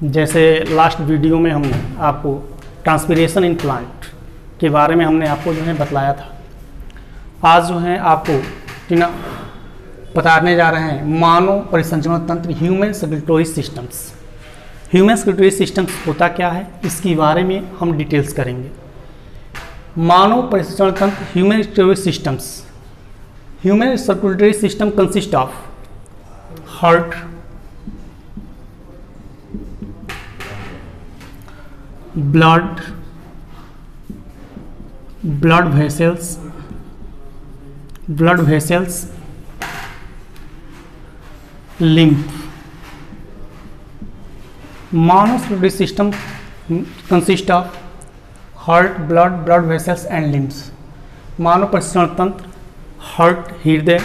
जैसे last video में हमने आपको ट्रांसपीरेशन इन प्लांट के बारे में हमने आपको जो है बतलाया था। आज जो है आपको ना बताने जा रहे हैं मानव परिसंचरण तंत्र human circulatory systems. Human circulatory systems होता क्या है, इसके बारे में हम डिटेल्स करेंगे। मानव परिसंचरण तंत्र human circulatory systems. Human circulatory system consist of heart, blood vessels, lymph. Manav circulatory system consist of heart, blood vessels and limbs. मानव परिसंचरण तंत्र हार्ट हृदय,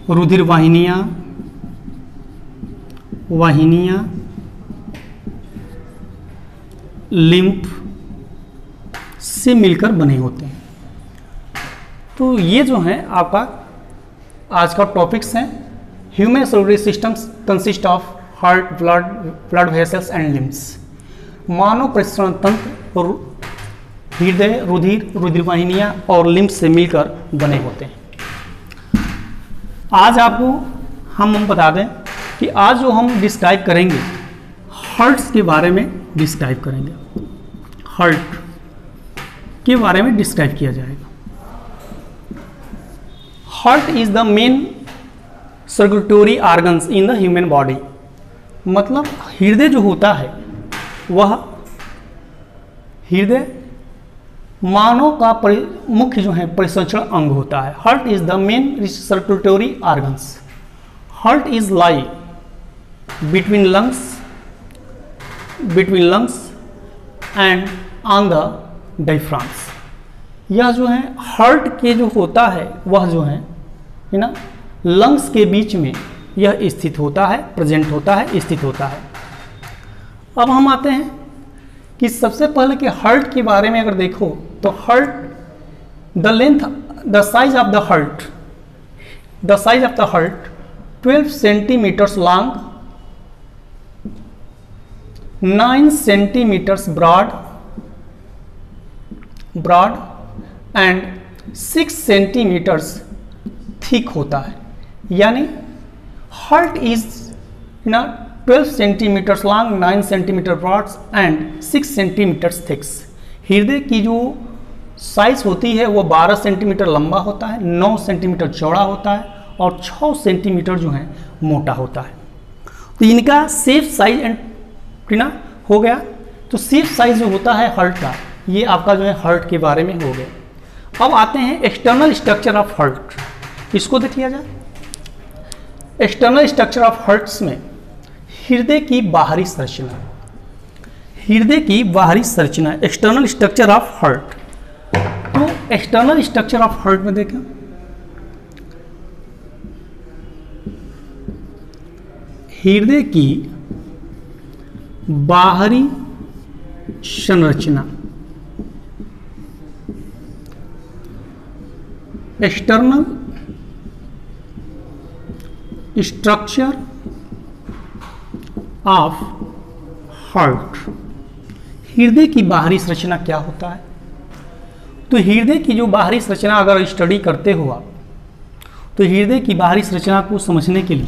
रुधिर वाहिनियाँ, लिम्फ से मिलकर बने होते हैं। तो ये जो है आपका आज का टॉपिक्स हैं। Human circulatory systems consist of heart, blood vessels and lymphs. मानव परिसंचरण तंत्र हृदय, रुधिर वाहिनियाँ और लिम्फ से मिलकर बने होते हैं। आज आपको हम बता दें कि आज जो हम डिस्क्राइब करेंगे हार्ट्स के बारे में डिस्क्राइब करेंगे। हार्ट के बारे में डिस्क्राइब किया जाएगा। Heart is the main circulatory organs in the human body. मतलब हृदय जो होता है वह हृदय मानव का मुख्य जो है परिसंचरण अंग होता है। Heart is the main circulatory organs. Heart is lie between lungs and on the diaphragms. यह जो है हार्ट के जो होता है वह जो है ना लंग्स के बीच में यह स्थित होता है, प्रेजेंट होता है, स्थित होता है। अब हम आते हैं कि सबसे पहले कि हार्ट के बारे में अगर देखो तो heart the size of the heart 12 centimetres long, 9 centimetres broad and 6 centimetres thick होता है। यानी heart is 12 centimetres long, 9 centimetre broad and 6 centimetres thicks. हृदय की जो साइज होती है वो 12 सेंटीमीटर लंबा होता है, 9 सेंटीमीटर चौड़ा होता है और 6 सेंटीमीटर जो है मोटा होता है। तो इनका सेफ साइज एंड हो गया। तो सेफ साइज जो होता है हार्ट का, ये आपका जो है हार्ट के बारे में हो गया। अब आते हैं एक्सटर्नल स्ट्रक्चर ऑफ हार्ट। इसको देख लिया जाए। एक्सटर्नल स्ट्रक्चर ऑफ हार्ट्स में हृदय की बाहरी संरचना, एक्सटर्नल स्ट्रक्चर ऑफ हार्ट। तो एक्सटर्नल स्ट्रक्चर ऑफ हार्ट में देखें, हृदय की बाहरी संरचना, एक्सटर्नल स्ट्रक्चर ऑफ हार्ट। हृदय की बाहरी संरचना क्या होता है? तो हृदय की जो बाहरी संरचना अगर स्टडी करते हो आप, तो हृदय की बाहरी संरचना को समझने के लिए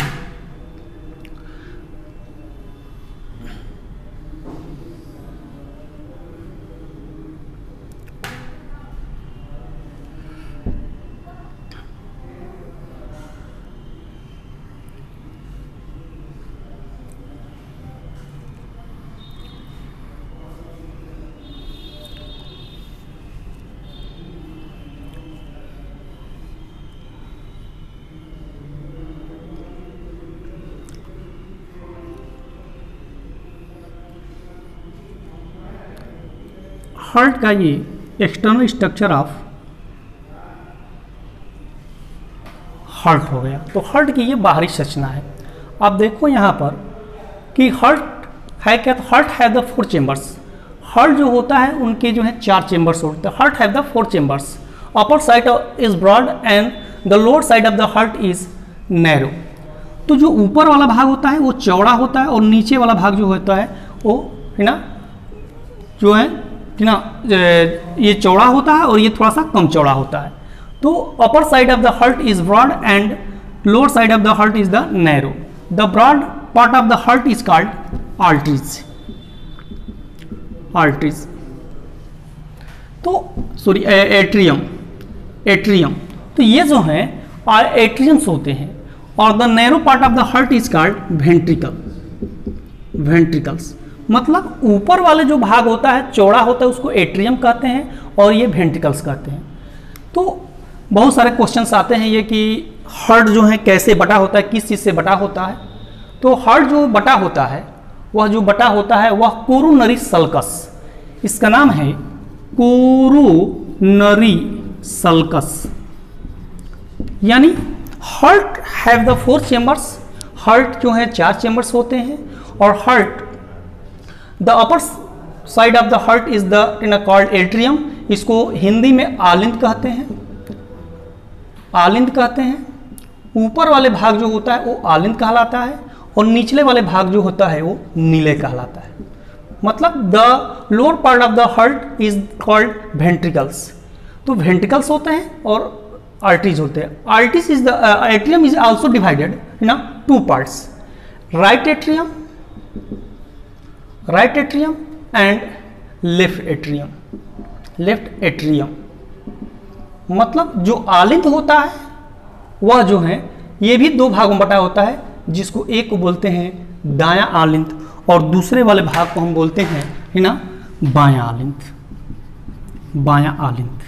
हार्ट का ये एक्सटर्नल स्ट्रक्चर ऑफ हार्ट हो गया। तो हार्ट की ये बाहरी संरचना है। आप देखो यहाँ पर कि हार्ट है क्या, तो हार्ट है द 4 चेम्बर्स। हार्ट जो होता है उनके जो है 4 चेम्बर्स होते हैं। हार्ट है the 4 chambers upper side is broad and the lower side of the heart is narrow. तो जो ऊपर वाला भाग होता है वो चौड़ा होता है और नीचे वाला भाग जो होता है वो है ना जो है ना ये चौड़ा होता है और ये थोड़ा सा कम चौड़ा होता है। तो upper side of the heart is broad and lower side of the heart is the narrow. The broad part of the heart is called arteries. Arteries तो सॉरी एट्रियम। एट्रियम तो ये जो है एट्रियम्स होते हैं और the narrow part of the heart is called ventricle. Ventricles मतलब ऊपर वाले जो भाग होता है चौड़ा होता है उसको एट्रियम कहते हैं और ये वेंट्रिकल्स कहते हैं। तो बहुत सारे क्वेश्चंस आते हैं ये कि हार्ट जो है कैसे बटा होता है, किस चीज़ से बटा होता है। तो हार्ट जो बटा होता है वह कोरोनरी सल्कस, इसका नाम है कोरोनरी सल्कस। यानी heart have the 4 chambers. Heart जो है 4 चेम्बर्स होते हैं और heart the upper side of the heart is the called atrium. इसको हिंदी में आलिंद कहते हैं। आलिंद कहते हैं। ऊपर वाले भाग जो होता है वो आलिंद कहलाता है और निचले वाले भाग जो होता है वो नीले कहलाता है। मतलब the lower part of the heart is called ventricles. तो वेंट्रिकल्स होते हैं और आर्टरीज होते हैं। Arteries is the atrium is also divided in 2 parts, right atrium and left atrium. Left atrium मतलब जो आलिंद होता है वह जो है ये भी 2 भागों में बटा होता है, जिसको एक को बोलते हैं दायां आलिंद और दूसरे वाले भाग को हम बोलते हैं है ना बायां आलिंद। बायां आलिंद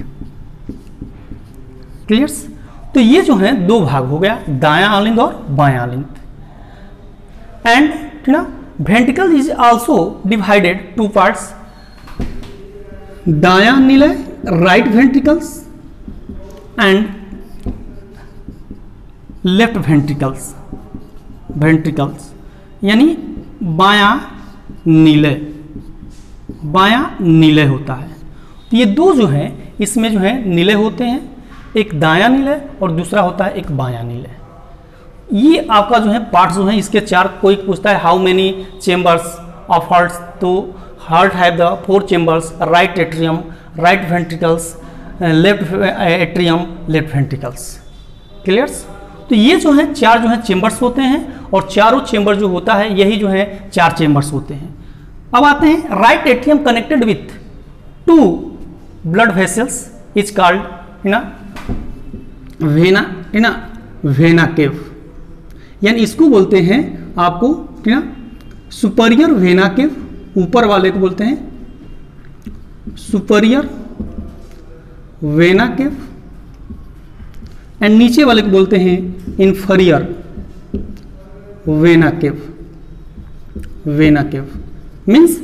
क्लियर्स। तो ये जो है 2 भाग हो गया, दायां आलिंद और बायां आलिंद। एंड है ना ventricle is also divided 2 parts, दायां निलय right ventricles and left ventricles. Ventricles यानी बायां नीले, बायां नीले होता है। तो ये 2 जो है इसमें जो है नीले होते हैं, एक दायां नीले और दूसरा होता है एक बायां नीले। ये आपका जो है पार्ट्स जो है इसके 4। कोई पूछता है how many chambers of heart, तो heart have the 4 chambers, right atrium, right ventricles, left atrium, left ventricles. Clears. तो ये जो है 4 जो है चेम्बर्स होते हैं और चारों चेम्बर जो होता है यही जो है 4 चेम्बर्स होते हैं। अब आते हैं right atrium connected with 2 blood vessels is called vena cava. यानी इसको बोलते हैं आपको सुपरियर वेना केव। ऊपर वाले को बोलते हैं सुपरियर वेना केव एंड नीचे वाले को बोलते हैं inferior vena cave. Vena cave means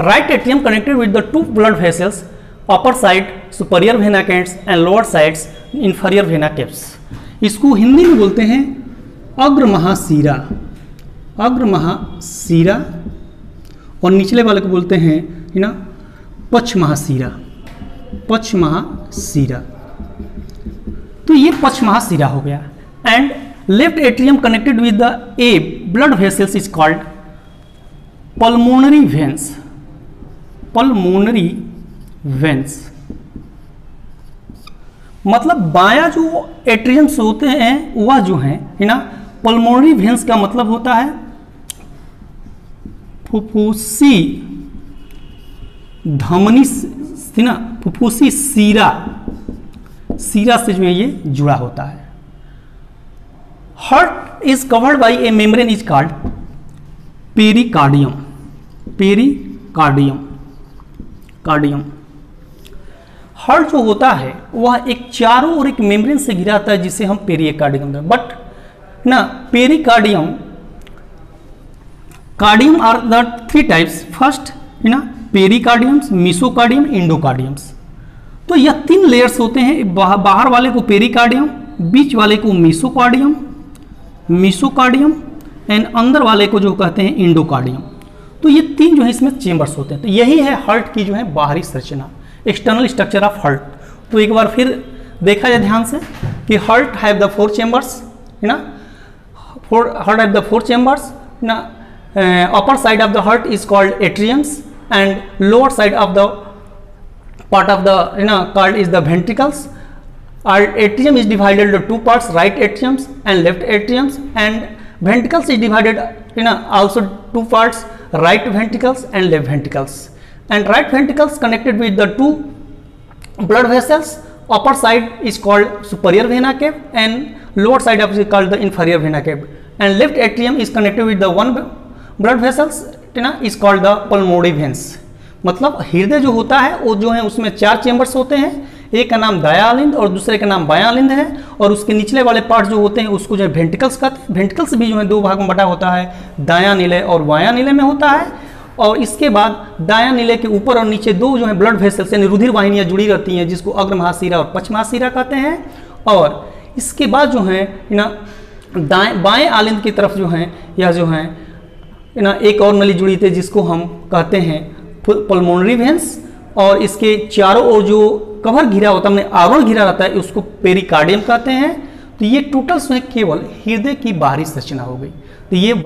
right atrium connected with the 2 blood vessels, upper side superior vena caves and lower sides inferior vena caves. इसको हिंदी में बोलते हैं अग्र महाशिरा। अग्र महाशिरा और निचले वाले को बोलते हैं है ना पक्ष महाशिरा। पक्ष महाशिरा। तो ये पक्ष महाशिरा हो गया। And left atrium connected with the A blood vessels is called pulmonary veins. Pulmonary veins मतलब बायां जो एट्रियम्स होते हैं वह जो है ना पल्मोनरी वेन्स का मतलब होता है फुफ्फुसी धमनी से ना, फुफ्फुसी सीरा, सीरा से जो है ये जुड़ा होता है। Heart is covered by A membrane is called pericardium. Pericardium cardium. Heart जो होता है वह एक चारों ओर एक मेम्ब्रेन से घिरा होता है जिसे हम पेरिकार्डियम। बट ना pericardium, cardium are the 3 types. First है ना पेरिकार्डियम्स, मेसोकार्डियम, एंडोकार्डियम्स। तो यह 3 लेयर्स होते हैं। बाहर वाले को पेरिकार्डियम, बीच वाले को मेसोकार्डियम, मेसोकार्डियम एंड अंदर वाले को जो कहते हैं एंडोकार्डियम। तो ये 3 जो है इसमें चेम्बर्स होते हैं। तो यही है हार्ट की जो है बाहरी संरचना, एक्सटर्नल स्ट्रक्चर ऑफ हार्ट। तो एक बार फिर देखा जाए ध्यान से कि हार्ट हैव द 4 चेम्बर्स, है ना, हार्ट हैव द 4 चेम्बर्स ना. Upper side of the heart is called atriums and lower side of the part of the called is the ventricles. Our atrium is divided into 2 parts, right atriums and left atriums, and ventricles is divided also 2 parts, right ventricles and left ventricles. And right ventricles connected with the 2 blood vessels. Upper side is called superior vena cava and lower side of it is called the inferior vena cava. And left atrium is connected with the 1 blood vessels is called the pulmonary veins. मतलब हृदय जो होता है वो जो है उसमें 4 chambers होते हैं, एक का नाम दायालिंद और दूसरे का नाम बायालिंद है, और उसके निचले वाले पार्ट जो होते हैं उसको जो है वेंट्रिकल्स कहते हैं. वेंट्रिकल्स भी जो है 2 भाग में बटा होता है, दायां नीले और बायां नीले में होता है. और इसके बाद दायां नीले के ऊपर और नीचे 2 जो है ब्लड वेसल्स यानी रुधिर वाहिनियां जुड़ी रहती हैं, जिसको अग्र महाशिरा और पश्च महाशिरा कहते हैं. और इसके बाद जो है बाएं आलिंद की तरफ जो है या जो है एक और नली जुड़ी थी जिसको हम कहते हैं पल्मोनरी वेंस, और इसके चारों ओर जो कवर घिरा होता है, आवरण घिरा रहता है, उसको पेरिकार्डियम कहते हैं. तो ये टोटल केवल हृदय की बाहरी संरचना हो गई. तो ये